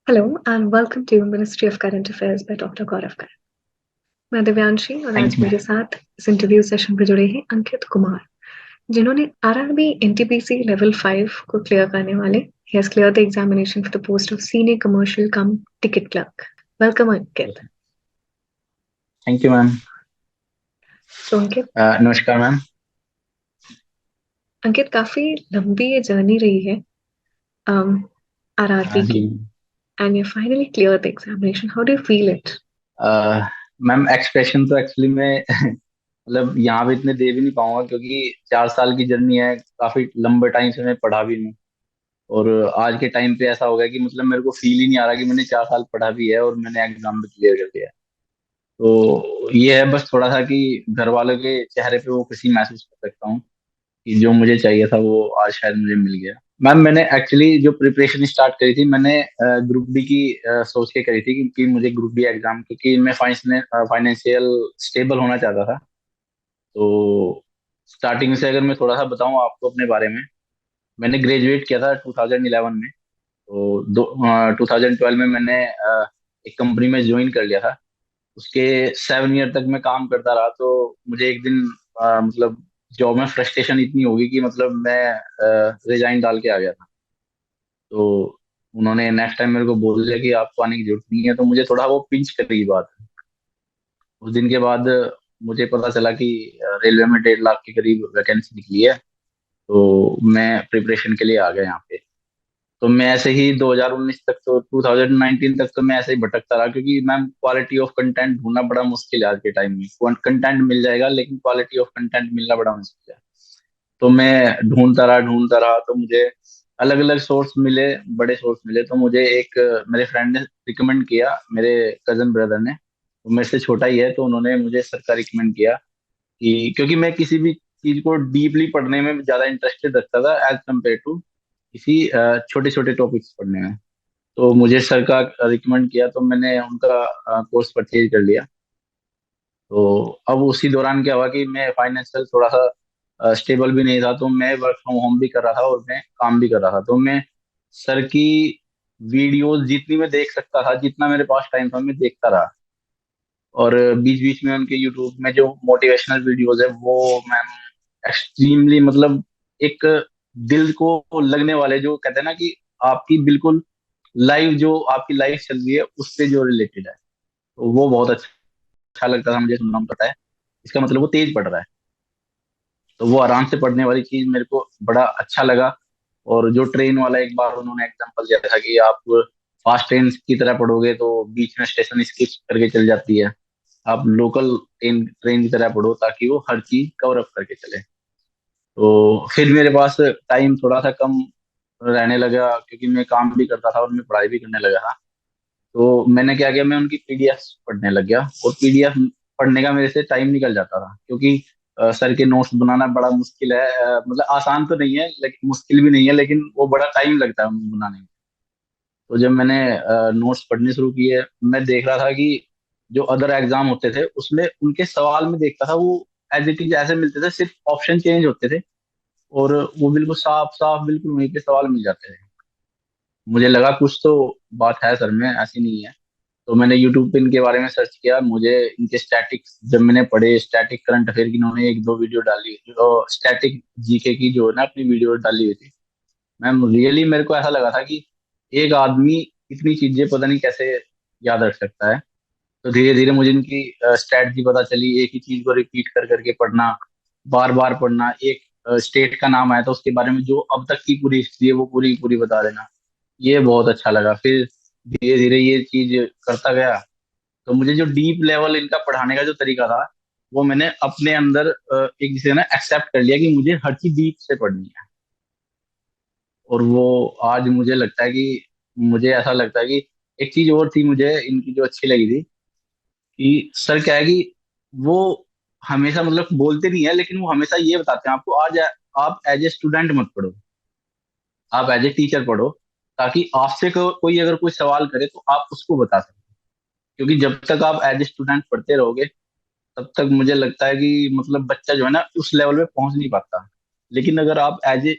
Hello and welcome to Ministry of Current Affairs by doctor Gaurav कर। मैं दिव्यांशी और आज थैंक यू। मेरे साथ इस इंटरव्यू सेशन पे जुड़े हैं अंकित कुमार, जिन्होंने आरआरबी एनटीपीसी लेवल 5 को क्लियर करने वाले। He has cleared the examination for the post of senior commercial cum ticket clerk. Welcome Ankit. Thank you ma'am. So Ankit, नमस्कार मैम। काफी लंबी ये जर्नी रही है हाँ आरआरबी जी। की, and you finally cleared the examination. How do you feel it? Ma'am expression तो actually मैं मतलब यहाँ पे इतने दे भी नहीं पाऊंगा, क्योंकि 4 साल की जर्नी है, काफी लंबे टाइम से मैं पढ़ा भी नहीं। और आज के टाइम पे ऐसा हो गया कि मतलब मेरे को फील ही नहीं आ रहा कि मैंने 4 साल पढ़ा भी है और मैंने एग्जाम भी क्लियर कर दिया है। तो ये है बस थोड़ा सा कि घर वालों के चेहरे पे वो खुशी महसूस कर सकता हूँ कि जो मुझे चाहिए था वो आज शायद मुझे मिल गया। मैम मैंने एक्चुअली जो प्रिपरेशन स्टार्ट करी थी, मैंने ग्रुप डी की सोच के करी थी क्योंकि मुझे ग्रुप डी एग्जाम, क्योंकि मैं फाइनेंशियल स्टेबल होना चाहता था। तो स्टार्टिंग से अगर मैं थोड़ा सा बताऊं आपको अपने बारे में, मैंने ग्रेजुएट किया था 2011 में। तो 2012 में मैंने एक कंपनी में ज्वाइन कर लिया था। उसके 7 ईयर तक मैं काम करता रहा, तो मुझे एक दिन मतलब जॉब में फ्रस्ट्रेशन इतनी होगी कि मतलब मैं रिजाइन डाल के आ गया था। तो उन्होंने नेक्स्ट टाइम मेरे को बोल दिया कि आपको आने की जरूरत नहीं है, तो मुझे थोड़ा वो पिंच करी बात। उस दिन के बाद मुझे पता चला कि रेलवे में 1.5 लाख के करीब वैकेंसी निकली है। तो मैं प्रिपरेशन के लिए आ गया यहाँ पे। तो मैं ऐसे ही 2019 तक, तो 2019 तक तो मैं ऐसे ही भटकता रहा, क्योंकि मैम क्वालिटी ऑफ कंटेंट ढूंढना बड़ा मुश्किल है आज के टाइम में। कंटेंट मिल जाएगा लेकिन क्वालिटी ऑफ कंटेंट मिलना बड़ा मुश्किल है। तो मैं ढूंढता रहा तो मुझे अलग अलग सोर्स मिले, बड़े सोर्स मिले। तो मुझे एक मेरे फ्रेंड ने रिकमेंड किया, मेरे कजन ब्रदर ने, वो मेरे से छोटा ही है, तो उन्होंने मुझे सर का रिकमेंड किया कि क्योंकि मैं किसी भी चीज को डीपली पढ़ने में ज्यादा इंटरेस्टेड रखता था एज कम्पेयर टू किसी छोटे छोटे टॉपिक्स पढ़ने में। तो मुझे सर का रिकमेंड किया, तो मैंने उनका कोर्स परचेज कर लिया। तो अब उसी दौरान क्या हुआ कि मैं फाइनेंशियल थोड़ा सा स्टेबल भी नहीं था, तो मैं वर्क फ्रॉम होम भी कर रहा था और मैं काम भी कर रहा था। तो मैं सर की वीडियोस जितनी मैं देख सकता था, जितना मेरे पास टाइम था, मैं देखता रहा। और बीच बीच में उनके यूट्यूब में जो मोटिवेशनल वीडियोस है वो मैम एक्सट्रीमली मतलब एक दिल को लगने वाले, जो कहते हैं ना कि आपकी बिल्कुल लाइव, जो आपकी लाइफ चल रही है उससे जो रिलेटेड है, तो वो बहुत अच्छा लगता था मुझे सुनना। पता है इसका मतलब वो तेज पढ़ रहा है, तो वो आराम से पढ़ने वाली चीज मेरे को बड़ा अच्छा लगा। और जो ट्रेन वाला एक बार उन्होंने एग्जांपल दिया था कि आप फास्ट ट्रेन की तरह पढ़ोगे तो बीच में स्टेशन स्किप करके चल जाती है, आप लोकल ट्रेन ट्रेन की तरह पढ़ो ताकि वो हर चीज कवर अप करके चले। तो फिर मेरे पास टाइम थोड़ा सा कम रहने लगा, क्योंकि मैं काम भी करता था और मैं पढ़ाई भी करने लगा था। तो मैंने क्या किया, मैं उनकी पीडीएफ पढ़ने लग गया। और पीडीएफ पढ़ने का मेरे से टाइम निकल जाता था, क्योंकि सर के नोट्स बनाना बड़ा मुश्किल है। मतलब आसान तो नहीं है लेकिन मुश्किल भी नहीं है, लेकिन वो बड़ा टाइम लगता है उनको बनाने में। तो जब मैंने नोट्स पढ़ने शुरू किए, मैं देख रहा था कि जो अदर एग्जाम होते थे उसमें उनके सवाल में देखता था, वो एज इट इज ऐसे मिलते थे, सिर्फ ऑप्शन चेंज होते थे और वो बिल्कुल साफ साफ बिल्कुल वहीं पे सवाल मिल जाते थे। मुझे लगा कुछ तो बात है सर में, ऐसी नहीं है। तो मैंने यूट्यूब पे इनके बारे में सर्च किया, मुझे इनके स्टैटिक्स जब मैंने पढ़े, स्टैटिक करंट अफेयर की इन्होंने एक दो वीडियो डाली हुई थी, और स्टैटिक जीके की जो है ना अपनी वीडियो डाली हुई थी। मैम रियली मेरे को ऐसा लगा था कि एक आदमी इतनी चीजें पता नहीं कैसे याद रख सकता है। तो धीरे धीरे मुझे इनकी स्ट्रैटेजी पता चली, एक ही चीज को रिपीट कर करके पढ़ना, बार बार पढ़ना। एक स्टेट का नाम आया तो उसके बारे में जो अब तक की पूरी हिस्ट्री है वो पूरी पूरी बता देना, ये बहुत अच्छा लगा। फिर धीरे धीरे ये चीज करता गया, तो मुझे जो डीप लेवल इनका पढ़ाने का जो तरीका था, वो मैंने अपने अंदर एक जिसे ना एक्सेप्ट कर लिया कि मुझे हर चीज डीप से पढ़नी है। और वो आज मुझे लगता है कि मुझे ऐसा लगता है कि एक चीज और थी मुझे इनकी जो अच्छी लगी थी, कि सर क्या है कि वो हमेशा मतलब बोलते नहीं है, लेकिन वो हमेशा ये बताते हैं आपको, आज आप एज ए स्टूडेंट मत पढ़ो, आप एज ए टीचर पढ़ो, ताकि आपसे कोई अगर कोई सवाल करे तो आप उसको बता सकें। क्योंकि जब तक आप एज ए स्टूडेंट पढ़ते रहोगे, तब तक मुझे लगता है कि मतलब बच्चा जो है ना उस लेवल पे पहुंच नहीं पाता। लेकिन अगर आप एज ए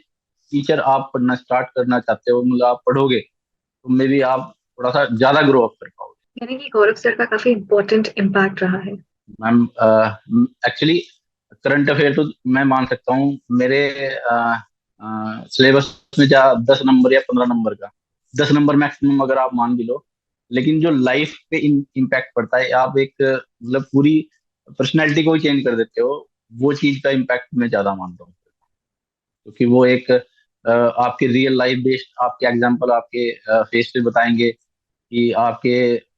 टीचर आप पढ़ना स्टार्ट करना चाहते हो, मतलब आप पढ़ोगे, तो मे भी आप थोड़ा सा ज्यादा ग्रो अप कर पाओगे। यानी कि गौरव सर का काफी इम्पोर्टेंट इम्पैक्ट रहा है। मैम एक्चुअली करंट अफेयर तो मैं मान सकता हूँ मेरे सिलेबस में जा 10 नंबर या 15 नंबर का, 10 नंबर मैक्सिमम अगर आप मान भी लो। लेकिन जो लाइफ पे इम्पैक्ट पड़ता है, आप एक मतलब पूरी पर्सनैलिटी को ही चेंज कर देते हो, वो चीज का इम्पैक्ट मैं ज्यादा मानता हूँ। क्योंकि वो एक आपके रियल लाइफ बेस्ड आपके एग्जाम्पल आपके फेस पे बताएंगे कि आपके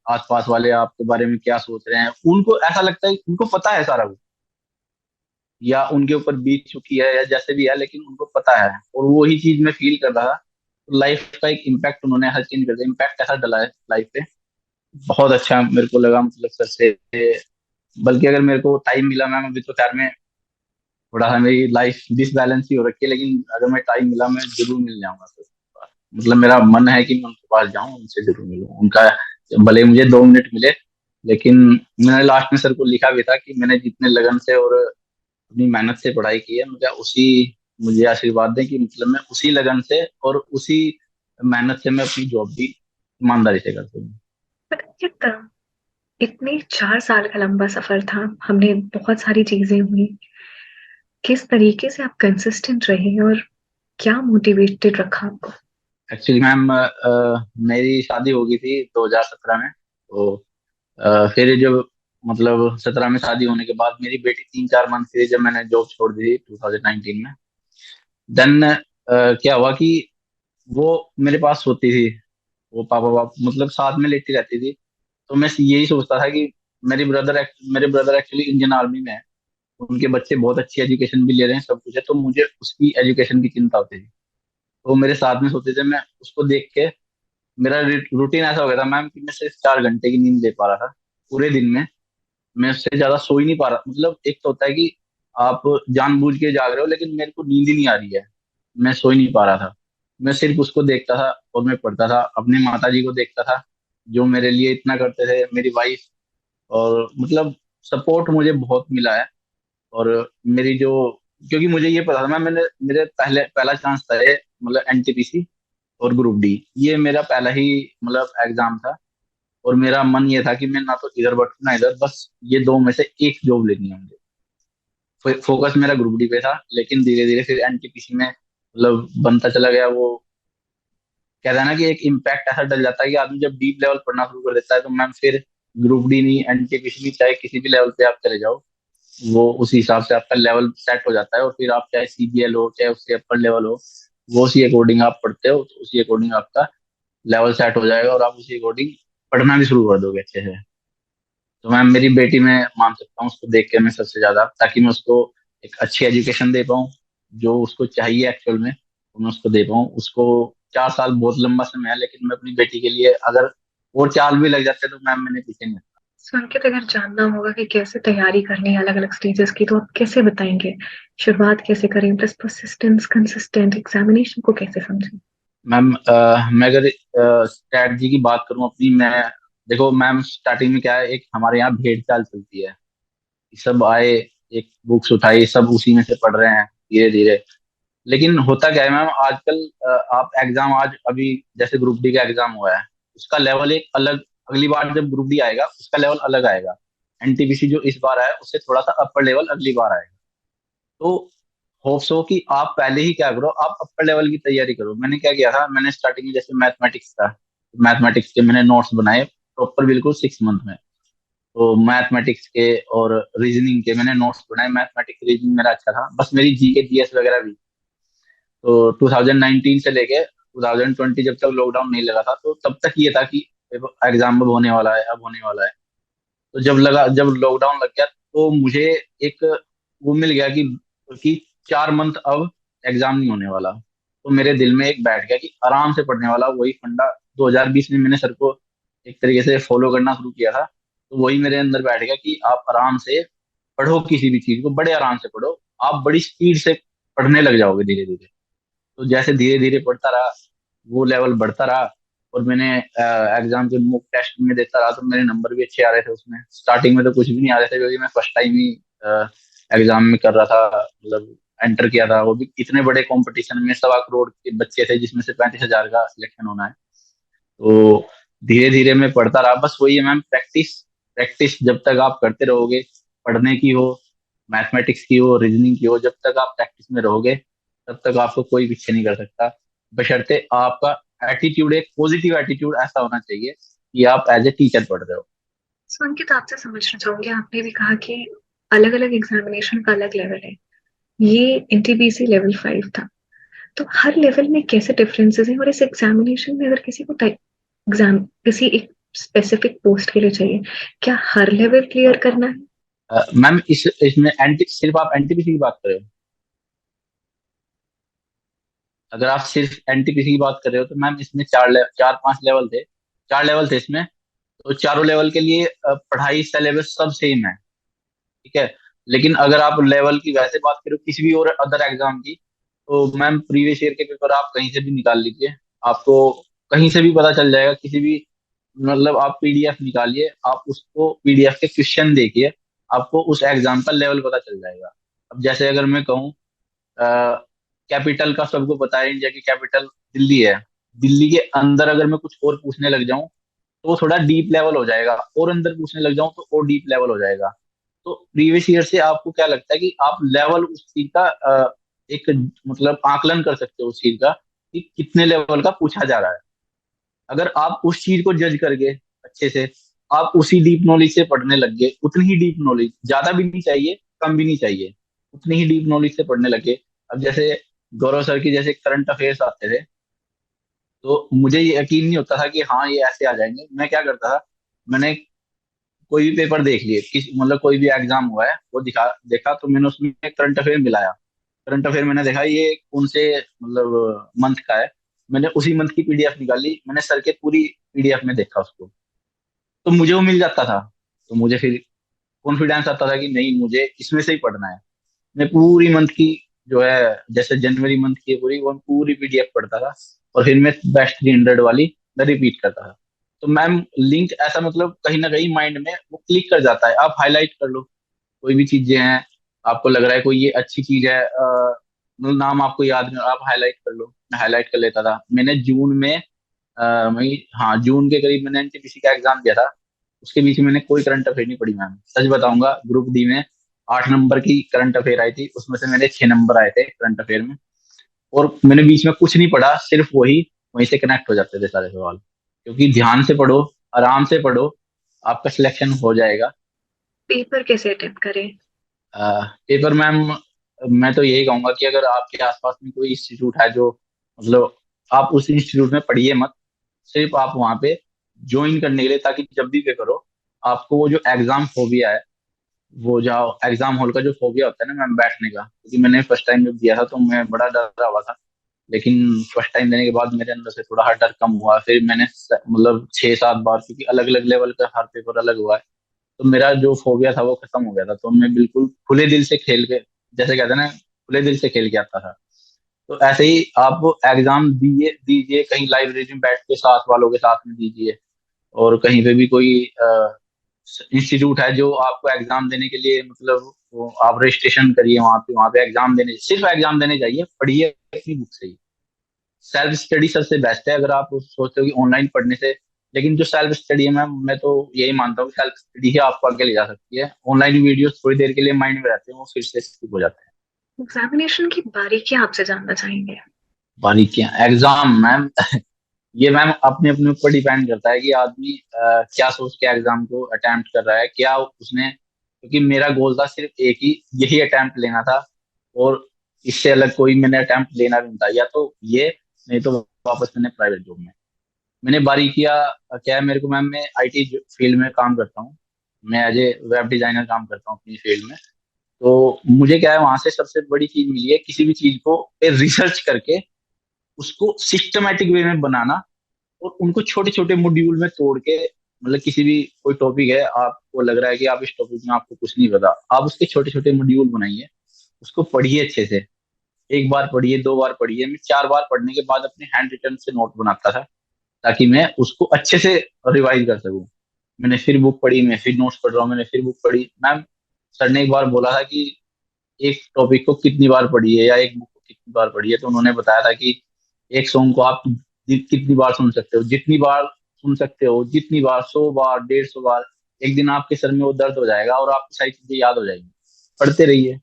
आसपास वाले आपके बारे में क्या सोच रहे हैं। उनको ऐसा लगता है उनको पता है सारा कुछ, या उनके ऊपर बीत चुकी है या जैसे भी है, लेकिन उनको पता है और वो ही चीज मैं फील कर रहा था। तो लाइफ का एक इम्पैक्ट उन्होंने हर चेंज कर दिया। इम्पैक्ट ऐसा डला है लाइफ पे, बहुत अच्छा मेरे को लगा मतलब सर से। बल्कि अगर मेरे को टाइम मिला, मैम अभी तो खैर मैं थोड़ा सा मेरी लाइफ डिसबैलेंस ही हो रखी है, लेकिन अगर मैं टाइम मिला मैं जरूर मिल जाऊंगा सर से। मतलब मेरा मन है कि मैं उनके पास जाऊं, उनसे जरूर मिलूं उनका, भले मुझे 2 मिनट मिले। लेकिन मैंने लास्ट में सर को लिखा भी था कि मैंने जितने लगन से और अपनी मेहनत से पढ़ाई की है, मुझे आशीर्वाद दें कि मतलब मैं उसी लगन से और उसी मेहनत से मैं अपनी जॉब भी ईमानदारी से कर सकूं। पर अंकित, इतने 4 साल का लंबा सफर था, हमने बहुत सारी चीजें हुई। किस तरीके से आप कंसिस्टेंट रहे और क्या मोटिवेटेड रखा आपको? एक्चुअली मैम मेरी शादी हो गई थी 2017 में। तो फिर जब मतलब 17 में शादी होने के बाद मेरी बेटी 3-4 मंथ थी जब मैंने जॉब छोड़ दी थी 2019 में। देन क्या हुआ कि वो मेरे पास सोती थी, वो पापा पापा मतलब साथ में लेटी रहती थी। तो मैं यही सोचता था कि मेरे ब्रदर एक्चुअली इंडियन आर्मी में है, उनके बच्चे बहुत अच्छी एजुकेशन भी ले रहे हैं, सब कुछ है, तो मुझे उसकी एजुकेशन की चिंता होती थी। तो वो मेरे साथ में सोते थे, मैं उसको देख के मेरा रूटीन ऐसा हो गया था मैम कि मैं सिर्फ 4 घंटे की नींद ले पा रहा था पूरे दिन में। मैं उससे ज्यादा सो ही नहीं पा रहा। मतलब एक तो होता है कि आप जानबूझ के जाग रहे हो, लेकिन मेरे को नींद ही नहीं आ रही है, मैं सो ही नहीं पा रहा था। मैं सिर्फ उसको देखता था और मैं पढ़ता था, अपने माता जी को देखता था जो मेरे लिए इतना करते थे, मेरी वाइफ। और मतलब सपोर्ट मुझे बहुत मिला है। और मेरी जो, क्योंकि मुझे ये पता था मैंने मेरे पहला चांस था ये, मतलब एनटीपीसी और ग्रुप डी, ये मेरा पहला ही मतलब एग्जाम था। और मेरा मन ये था कि मैं ना तो इधर बैठूं ना इधर, बस ये दो में से एक जॉब लेनी है मुझे। फोकस मेरा ग्रुप डी पे था, लेकिन धीरे धीरे फिर एनटीपीसी में मतलब बनता चला गया वो। कहता है ना कि एक इम्पैक्ट ऐसा डल जाता है कि आदमी जब डीप लेवल पढ़ना शुरू कर देता है, तो मैम फिर ग्रुप डी नहीं एनटीपीसी नहीं, चाहे किसी भी लेवल पे आप चले जाओ, वो उसी हिसाब से आपका लेवल सेट हो जाता है। और फिर आप चाहे सीजीएल हो चाहे उससे अपर लेवल हो, वो उसी अकॉर्डिंग आप पढ़ते हो, तो उसी अकॉर्डिंग आपका लेवल सेट हो जाएगा और आप उसी अकॉर्डिंग पढ़ना भी शुरू कर दोगे अच्छे से। तो मैम मेरी बेटी मैं मान सकता हूँ, उसको देख के मैं सबसे ज्यादा, ताकि मैं उसको एक अच्छी एजुकेशन दे पाऊँ जो उसको चाहिए एक्चुअल में, तो मैं उसको दे पाऊँ उसको। 4 साल बहुत लंबा समय है, लेकिन मैं अपनी बेटी के लिए अगर और 4 भी लग जाते तो मैम मैंने पीछे नहीं हटना। सो अंकित, अगर जानना होगा कि कैसे तैयारी करनी है अलग अलग स्टेजेस की, तो आप कैसे बताएंगे? शुरुआत कैसे करें, प्लस परसिस्टेंस, कंसिस्टेंट एग्जामिनेशन को कैसे समझें? मैम मैं अगर स्ट्रैटेजी की बात करूँ अपनी, मैं देखो मैम स्टार्टिंग में क्या है, एक हमारे यहाँ भेड़ चाल चलती है। सब आए, एक बुक्स उठाई, सब उसी में से पढ़ रहे हैं धीरे धीरे। लेकिन होता क्या है मैम आजकल, आप एग्जाम आज अभी जैसे ग्रुप डी का एग्जाम हुआ है, उसका लेवल एक अलग, अगली बार जब ग्रुप डी आएगा उसका लेवल अलग आएगा। एनटीपीसी जो इस बार आया उससे थोड़ा सा अपर लेवल अगली बार आएगा। तो होप्स हो कि आप पहले ही क्या करो, आप अपर लेवल की तैयारी करो। मैंने क्या किया था, मैंने स्टार्टिंग में जैसे मैथमेटिक्स था, मैथमेटिक्स के मैंने नोट्स बनाए प्रॉपर बिल्कुल 6 मंथ में। तो मैथमेटिक्स के और रीजनिंग के मैंने नोट्स बनाए। मैथमेटिक्स रीजनिंग मेरा अच्छा था, बस मेरी जीके जीएस वगैरह भी। तो 2019 से लेके 2020 जब तक लॉकडाउन नहीं लगा था, तो तब तक ये था कि एग्जाम अब होने वाला है, अब होने वाला है। तो जब लॉकडाउन लग गया, तो मुझे एक वो मिल गया कि 4 मंथ अब एग्जाम नहीं होने वाला। तो मेरे दिल में एक बैठ गया कि आराम से पढ़ने वाला वही फंडा 2020 में मैंने सर को एक तरीके से फॉलो करना शुरू किया था। तो वही मेरे अंदर बैठ गया कि आप आराम से पढ़ो, किसी भी चीज को बड़े आराम से पढ़ो, आप बड़ी स्पीड से पढ़ने लग जाओगे धीरे धीरे। तो जैसे धीरे धीरे पढ़ता रहा, वो लेवल बढ़ता रहा। और मैंने एग्जाम के मॉक टेस्ट में देता रहा, तो मेरे नंबर भी अच्छे आ रहे थे उसमें। स्टार्टिंग में तो कुछ भी नहीं आ रहे थे, क्योंकि मैं फर्स्ट टाइम ही एग्जाम में कर रहा था, मतलब एंटर किया था, वो भी इतने बड़े कंपटीशन में, 1.25 करोड़ के बच्चे थे जिसमें से 35,000 का सिलेक्शन होना है। तो धीरे धीरे मैं पढ़ता रहा। बस वही है मैम, प्रैक्टिस। प्रैक्टिस जब तक आप करते रहोगे, पढ़ने की हो, मैथमेटिक्स की हो, रीजनिंग की हो, जब तक आप प्रैक्टिस में रहोगे तब तक आपको कोई पीछे नहीं कर सकता। बशर्ते आपका एटीट्यूड, एक पॉजिटिव एटीट्यूड ऐसा होना चाहिए कि आप एज ए टीचर पढ़ रहे हो। सो अंकित, आपसे समझना चाहूंगी, आपने भी कहा कि अलग अलग एग्जामिनेशन का अलग लेवल है। ये एनटीपीसी लेवल 5 था, तो हर लेवल में कैसे डिफरेंसेस हैं? और इस एग्जामिनेशन में अगर किसी को एग्जाम किसी एक स्पेसिफिक पोस्ट के लिए चाहिए, क्या हर लेवल क्लियर करना है? मैम इस इसमें एंटी सिर्फ आप एनटीपीसी की बात कर रहे हो? अगर आप सिर्फ एनटीपीसी की बात कर रहे हो तो मैम इसमें चार पांच लेवल थे। चार लेवल थे इसमें। तो चारों लेवल के लिए पढ़ाई सिलेबस सब सेम है। ठीक है। लेकिन अगर आप लेवल की वैसे बात करो किसी भी और अदर एग्जाम की, तो मैम प्रीवियस ईयर के पेपर आप कहीं से भी निकाल लीजिए। आपको कहीं से भी पता चल जाएगा, किसी भी, मतलब आप पीडीएफ निकालिए, आप उसको पीडीएफ के क्वेश्चन देखिए, आपको उस एग्जाम का लेवल पता चल जाएगा। अब जैसे अगर मैं कहूँ, कैपिटल का सबको पता है, इंडिया की कैपिटल दिल्ली है। दिल्ली के अंदर अगर मैं कुछ और पूछने लग जाऊं तो वो थोड़ा डीप लेवल हो जाएगा, और अंदर पूछने लग जाऊं तो और डीप लेवल हो जाएगा। तो प्रीवियस ईयर से आपको क्या लगता है कि आप लेवल उस चीज का एक, मतलब आकलन कर सकते हो उस चीज का कि कितने लेवल का पूछा जा रहा है। अगर आप उस चीज को जज करके अच्छे से आप उसी डीप नॉलेज से पढ़ने लग गए, उतनी ही डीप नॉलेज, ज्यादा भी नहीं चाहिए, कम भी नहीं चाहिए, उतनी ही डीप नॉलेज से पढ़ने लगे। अब जैसे गौरव सर की जैसे करंट अफेयर्स आते थे, तो मुझे ये यकीन नहीं होता था कि हाँ ये ऐसे आ जाएंगे। मैं क्या करता था, मैंने कोई भी पेपर देख लिए, किस मतलब कोई भी एग्जाम हुआ है वो दिखा देखा, तो मैंने उसमें करंट अफेयर मिलाया। करंट अफेयर मैंने देखा ये कौन से मतलब मंथ का है, मैंने उसी मंथ की पीडीएफ निकाली, मैंने सर के पूरी पीडीएफ में देखा उसको, तो मुझे वो मिल जाता था। तो मुझे फिर कॉन्फिडेंस आता था कि नहीं, मुझे इसमें से ही पढ़ना है। मैं पूरी मंथ की जो है, जैसे जनवरी मंथ की है पूरी, वो पूरी पीडीएफ पढ़ता था, और फिर मैं बेस्ट 300 वाली मैं रिपीट करता था। तो मैम लिंक ऐसा, मतलब कहीं ना कहीं माइंड में वो क्लिक कर जाता है। आप हाईलाइट कर लो कोई भी चीजें हैं, आपको लग रहा है कोई ये अच्छी चीज है, मतलब नाम आपको याद नहीं, आप हाईलाइट कर लो। मैं हाईलाइट कर लेता था। मैंने जून में मई, हाँ जून के करीब मैंने एनटीपीसी का एग्जाम दिया था। उसके बीच में मैंने कोई करंट अफेयर नहीं पढ़ी मैम, सच बताऊंगा। ग्रुप डी में 8 नंबर की करंट अफेयर आई थी, उसमें से मेरे 6 नंबर आए थे करंट अफेयर में। और मैंने बीच में कुछ नहीं पढ़ा, सिर्फ वही, वहीं से कनेक्ट हो जाते थे सारे सवाल। क्योंकि ध्यान से पढ़ो, आराम से पढ़ो, आपका सिलेक्शन हो जाएगा। पेपर कैसे अटेम्प्ट करें? पेपर मैम, मैं तो यही कहूंगा कि अगर आपके आसपास में कोई इंस्टीट्यूट है जो, मतलब आप उस इंस्टीट्यूट में पढ़िए मत, सिर्फ आप वहाँ पे ज्वाइन करने के लिए, ताकि जब भी पेपर हो आपको वो जो एग्जाम फोबिया है, वो जो एग्जाम हॉल का जो फोबिया होता है ना मैम बैठने का, क्योंकि मैंने फर्स्ट टाइम जब दिया था तो मैं बड़ा डरा हुआ था। लेकिन फर्स्ट टाइम देने के बाद मेरे अंदर से थोड़ा डर कम हुआ। फिर मैंने मतलब 6 7 बार, क्योंकि अलग अलग लेवल का हर पेपर अलग हुआ है, तो मेरा जो फोबिया था वो खत्म हो गया था। तो मैं बिल्कुल खुले दिल से खेल के, जैसे कहते हैं ना, खुले दिल से खेल के आता था। तो ऐसे ही आप एग्जाम दिए दीजिए, कहीं लाइब्रेरी में बैठ के साथ वालों के साथ में दीजिए, और कहीं पे भी कोई इंस्टीट्यूट है जो आपको एग्जाम देने के लिए, मतलब वो आप रजिस्ट्रेशन करिए वहाँ पे एग्जाम देने, सिर्फ एग्जाम देने जाइए, पढ़िए अपनी बुक से ही। सेल्फ स्टडी सबसे बेस्ट है, अगर आप सोचते हो कि ऑनलाइन पढ़ने से। लेकिन जो सेल्फ स्टडी है मैम, मैं तो यही मानता हूँ कि सेल्फ स्टडी ही आपको आगे ले जा सकती है। ऑनलाइन वीडियोस थोड़ी देर के लिए माइंड में रहते हैं, वो फिर से स्किप हो जाते हैं। एग्जामिनेशन की बारीकियां आपसे जानना चाहेंगे। बारीकियां एग्जाम मैम, ये मैम अपने अपने ऊपर डिपेंड करता है कि आदमी क्या सोच के एग्जाम को अटेम्प्ट कर रहा है, क्या उसने, क्योंकि मेरा गोल था सिर्फ एक ही, यही अटेम्प्ट लेना था। और इससे अलग कोई मैंने अटेम्प्ट लेना भी नहीं था, या तो ये, नहीं तो वापस मैंने प्राइवेट जॉब में। मैंने बारीकियां क्या है, मेरे को मैम, मैं आईटी फील्ड में काम करता हूँ। मैं एज ए वेब डिजाइनर काम करता हूँ अपनी फील्ड में। तो मुझे क्या है, वहां से सबसे बड़ी चीज मिली है, किसी भी चीज को रिसर्च करके उसको सिस्टमेटिक वे में बनाना, और उनको छोटे छोटे मॉड्यूल में तोड़ के, मतलब किसी भी कोई टॉपिक है, आपको लग रहा है कि आप इस टॉपिक में आपको कुछ नहीं पता, आप उसके छोटे छोटे मॉड्यूल बनाइए, उसको पढ़िए अच्छे से। एक बार पढ़िए, 2 बार पढ़िए। मैं 4 बार पढ़ने के बाद अपने हैंड रिटन से नोट बनाता था, ताकि मैं उसको अच्छे से रिवाइज कर सकूं। मैंने फिर बुक पढ़ी, मैं फिर नोट्स पढ़ रहा हूँ, मैंने फिर बुक पढ़ी मैम। सर ने एक बार बोला था कि एक टॉपिक को कितनी बार पढ़िए, या एक बुक को कितनी बार पढ़िए, तो उन्होंने बताया था कि एक सॉन्ग को आप कितनी बार सुन सकते हो, जितनी बार सुन सकते हो जितनी बार, 100 बार, 150 बार, एक दिन आपके सर में वो दर्द हो जाएगा और आपको सारी चीजें याद हो जाएंगी। पढ़ते रहिए,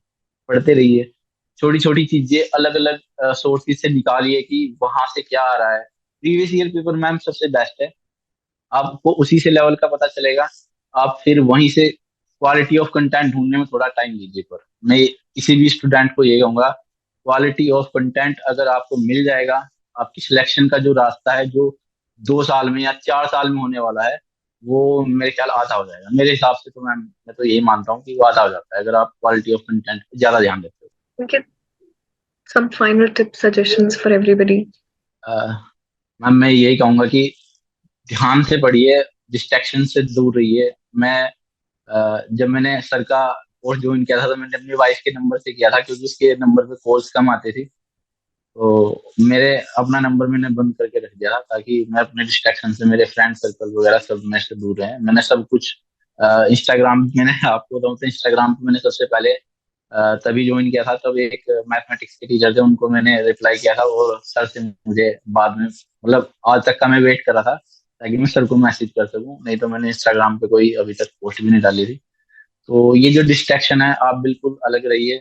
पढ़ते रहिए, छोटी छोटी चीजें अलग अलग सोर्सेज से निकालिए कि वहां से क्या आ रहा है। प्रीवियस ईयर पेपर मैम सबसे बेस्ट है, आपको उसी से लेवल का पता चलेगा। आप फिर वहीं से क्वालिटी ऑफ कंटेंट ढूंढने में थोड़ा टाइम लीजिए। पर मैं किसी भी स्टूडेंट को ये कहूंगा, क्वालिटी ऑफ कंटेंट अगर आपको मिल जाएगा, आपकी सिलेक्शन का जो रास्ता है, जो 2 साल में या 4 साल में होने वाला है, वो मेरे ख्याल आधा हो जाएगा। मेरे हिसाब से तो मैं तो यही मानता हूँ कि वो आधा हो जाता है अगर आप क्वालिटी ऑफ कंटेंट पे ज्यादा ध्यान देते हो। Get some final tips, suggestions for everybody. Ma'am मैं यही कहूंगा कि ध्यान से पढ़िए, डिस्ट्रैक्शन से दूर रहिए। मैं जब मैंने सर का कोर्स ज्वाइन किया था तो मैंने अपनी वाइफ के नंबर से किया था, क्योंकि उसके नंबर पे कॉल्स कम आते थे। तो मेरे अपना नंबर मैंने बंद करके रख दिया था, ताकि मैं अपने डिस्ट्रैक्शन से, मेरे फ्रेंड सर्कल वगैरह सब मेरे से दूर रहे। मैंने सब कुछ इंस्टाग्राम, मैंने आपको बताऊं तो इंस्टाग्राम पे मैंने सबसे पहले तभी ज्वाइन किया था, तब एक मैथमेटिक्स के टीचर थे, उनको मैंने रिप्लाई किया था और सर से मुझे बाद में, मतलब आज तक का मैं वेट कर रहा था ताकि मैं सर को मैसेज कर सकूं, नहीं तो मैंने इंस्टाग्राम पे कोई अभी तक पोस्ट भी नहीं डाली थी। तो ये जो डिस्ट्रैक्शन है, आप बिल्कुल अलग रहिए,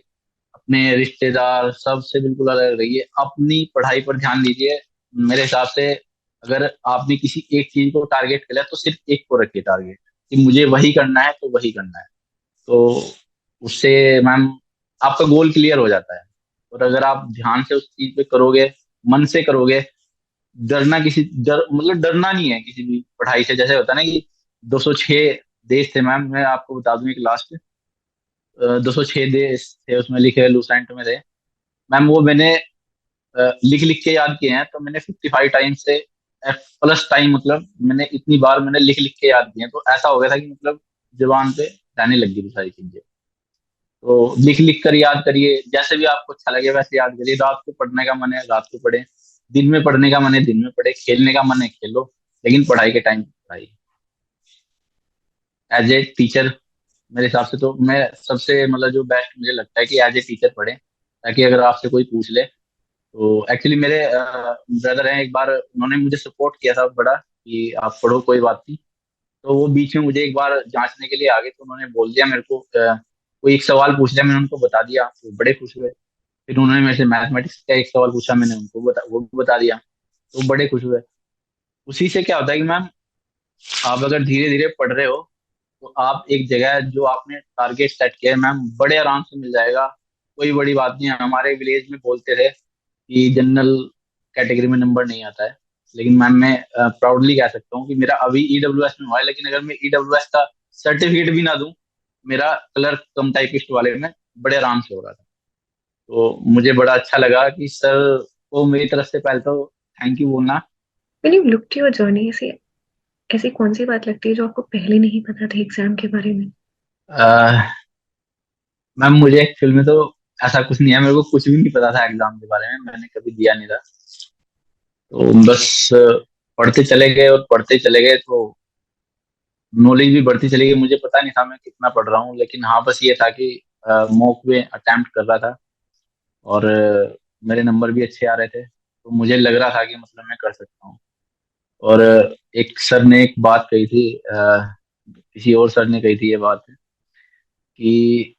अपने रिश्तेदार सबसे बिल्कुल अलग रहिए, अपनी पढ़ाई पर ध्यान दीजिए। मेरे हिसाब से अगर आपने किसी एक चीज को टारगेट किया तो सिर्फ एक को रखिए टारगेट, कि मुझे वही करना है तो वही करना है। तो उससे मैम आपका गोल क्लियर हो जाता है। और अगर आप ध्यान से उस चीज पे करोगे, मन से करोगे, डरना किसी मतलब डरना नहीं है किसी भी पढ़ाई से। जैसे होता है ना कि 206 देश थे मैम, मैं आपको बता दूं एक लास्ट, 206 देश थे उसमें लिखे हुए, लूसेंट में थे मैम। वो मैंने लिख लिख के याद किए हैं, तो मैंने 55 टाइम से प्लस टाइम, मतलब मैंने इतनी बार मैंने लिख लिख के याद किए हैं। तो ऐसा हो गया था कि मतलब जुबान पे रहने लग गई थी सारी चीजें। तो लिख लिख कर याद करिए, जैसे भी आपको अच्छा लगे वैसे याद करिए। रात को पढ़ने का मन है रात को पढ़े, दिन में पढ़ने का मन है दिन में पढ़े, खेलने का मन है खेलो, लेकिन पढ़ाई के टाइम पढ़ाई। एज ए टीचर मेरे हिसाब से तो मैं सबसे मतलब जो बेस्ट मुझे लगता है कि एज ए टीचर पढ़े, ताकि अगर आपसे कोई पूछ ले तो एक्चुअली मेरे ब्रदर हैं, एक बार उन्होंने मुझे सपोर्ट किया था बड़ा कि आप पढ़ो कोई बात नहीं। तो वो बीच में मुझे एक बार जांचने के लिए आ गए, तो उन्होंने बोल दिया मेरे को, कोई एक सवाल पूछ लिया, मैंने उनको बता दिया तो बड़े खुश हुए। फिर उन्होंने मेरे से मैथमेटिक्स का एक सवाल पूछा, मैंने उनको वो भी बता दिया तो बड़े खुश हुए। उसी से क्या होता है कि मैम आप अगर धीरे धीरे पढ़ रहे हो तो आप एक जगह जो आपने टारगेट सेट किया है मैम, बड़े आराम से मिल जाएगा। कोई बड़ी बात नहीं है। हमारे विलेज में बोलते थे कि जनरल कैटेगरी में नंबर नहीं आता है, लेकिन मैम मैं प्राउडली कह सकता हूँ कि मेरा अभी ईडब्ल्यूएस में हुआ है, लेकिन अगर मैं ईडब्ल्यूएस का सर्टिफिकेट भी ना दूं, मेरा क्लर्क कम टाइपिस्ट वाले में बड़े आराम से हो रहा था। तो मुझे बड़ा अच्छा लगा कि सर को मेरी तरफ से पहले तो थैंक यू बोलना। When you look to your journey, ऐसी ऐसी कौन सी बात लगती है जो आपको पहले नहीं पता था एग्जाम के बारे में? मैम मुझे एक्चुअल में तो ऐसा कुछ नहीं है, मेरे को कुछ भी नहीं पता था एग्जाम के बारे में, मैंने कभी दिया नहीं था। तो बस पढ़ते चले गए और पढ़ते चले गए, तो नॉलेज भी बढ़ती चली गई। मुझे पता नहीं था मैं कितना पढ़ रहा हूँ, लेकिन हाँ बस ये था कि मॉक में अटेम्प्ट कर रहा था और मेरे नंबर भी अच्छे आ रहे थे, तो मुझे लग रहा था कि मतलब मैं कर सकता हूँ। और एक सर ने एक बात कही थी, किसी और सर ने कही थी ये बात, कि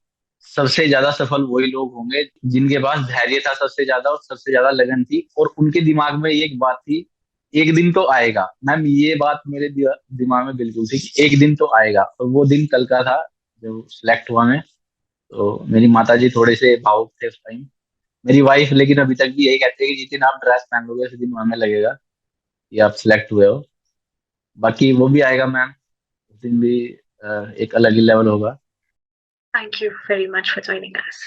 सबसे ज्यादा सफल वही लोग होंगे जिनके पास धैर्य था सबसे ज्यादा और सबसे ज्यादा लगन थी, और उनके दिमाग में ये एक बात थी, एक दिन तो आएगा। मैम ये बात मेरे दिमाग में बिल्कुल थी कि एक दिन तो आएगा, और वो दिन कल का था जब सिलेक्ट हुआ मैं। तो मेरी माता जी थोड़े से भावुक थे उस टाइम, मेरी वाइफ लेकिन अभी तक भी यही कहते हैं कि जिस दिन आप ड्रेस पहन लोगे उस दिन हमें लगेगा कि आप सिलेक्ट हुए हो। बाकी वो भी आएगा मैम, उस दिन भी एक अलग ही लेवल होगा। Thank you very much for joining us.